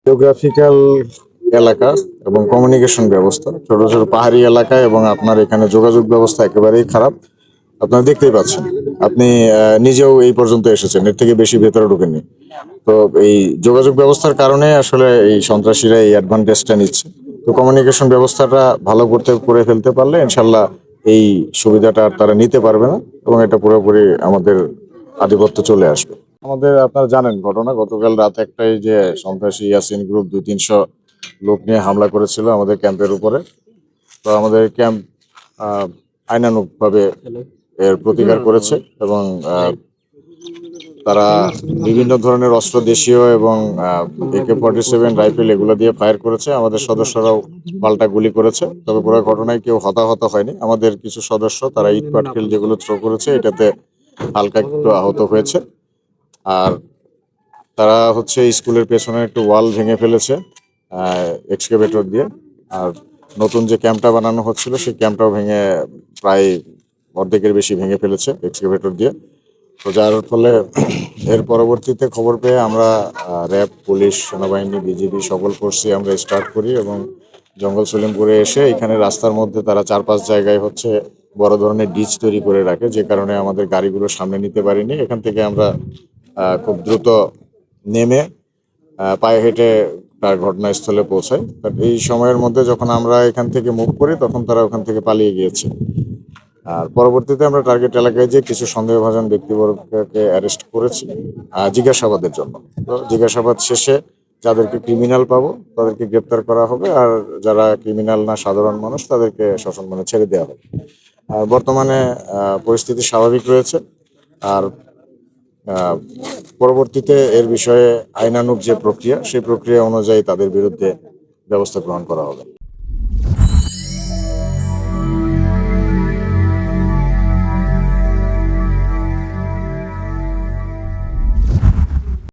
Geographical এলাকা এবং communication ব্যবস্থা ছোট ছোট পাহাড়ি এলাকা এবং আপনার এখানে যোগাযোগ ব্যবস্থা একেবারেই খারাপ। আপনারা দেখতেই পাচ্ছেন। আপনি নিজেও এই পর্যন্ত এসেছেন, এর থেকে বেশি ভেতরে ঢোকেননি। তো এই যোগাযোগ ব্যবস্থার কারণে আসলে এই সন্ত্রাসীরা এই অ্যাডভান্টেজটা নিচ্ছে। তো কমিউনিকেশন ব্যবস্থাটা ভালো করে ফেলতে পারলে ইনশাল্লাহ এই সুবিধাটা আর তারা নিতে পারবে না এবং এটা পুরোপুরি আমাদের আধিপত্য চলে আসবে। আমাদের আপনারা জানেন ঘটনা, গতকাল রাত একটাই যে সন্ত্রাসী ইয়াসিন গ্রুপ 200-300 লোক নিয়ে হামলা করেছিল আমাদের ক্যাম্পের উপরে। তো আমাদের ক্যাম্প আইনানুগভাবে এর প্রতিকার করেছে এবং তারা বিভিন্ন ধরনের অস্ত্র, দেশীয় এবং AK-47 রাইফেল এগুলো দিয়ে ফায়ার করেছে। আমাদের সদস্যরাও পাল্টা গুলি করেছে। তবে পুরো ঘটনায় কেউ হতাহত হয়নি। আমাদের কিছু সদস্য তারা ইট পাটকেল যেগুলো থ্রো করেছে এটাতে হালকা একটু আহত হয়েছে। আর তারা হচ্ছে স্কুলের পেছনে একটু ওয়াল ভেঙে ফেলেছে এক্সকেভেটর দিয়ে। আর নতুন যে ক্যাম্পটা বানানো হচ্ছিল সেই ক্যাম্পটাও ভেঙে প্রায় অর্ধেকের বেশি ভেঙে ফেলেছে এক্সকেভেটর দিয়ে। তো যার ফলে এর পরবর্তীতে খবর পেয়ে আমরা র্যাব, পুলিশ, সেনাবাহিনী, বিজিবি সকল ফোর্সই আমরা স্টার্ট করি এবং জঙ্গল সলিমপুরে এসে এখানে রাস্তার মধ্যে তারা 4-5 জায়গায় হচ্ছে বড় ধরনের ডিচ তৈরি করে রাখে, যে কারণে আমাদের গাড়িগুলো সামনে নিতে পারিনি। এখান থেকে আমরা খুব দ্রুত নেমে পায়ে হেঁটে তার ঘটনাস্থলে পৌঁছাই। বাট এই সময়ের মধ্যে যখন আমরা এখান থেকে মুভ করি তখন তারা ওখান থেকে পালিয়ে গিয়েছে। আর পরবর্তীতে আমরা টার্গেট এলাকায় যে কিছু সন্দেহভাজন ব্যক্তিবর্গকে অ্যারেস্ট করেছি জিজ্ঞাসাবাদের জন্য। তো জিজ্ঞাসাবাদ শেষে যাদেরকে ক্রিমিনাল পাবো তাদেরকে গ্রেপ্তার করা হবে, আর যারা ক্রিমিনাল না, সাধারণ মানুষ, তাদেরকে সসম্মানে ছেড়ে দেওয়া হবে। আর বর্তমানে পরিস্থিতি স্বাভাবিক রয়েছে। আর পরবর্তীতে এর বিষয়ে আইনানুগ যে প্রক্রিয়া সেই প্রক্রিয়া অনুযায়ী তাদের বিরুদ্ধে ব্যবস্থা গ্রহণ করা হবে।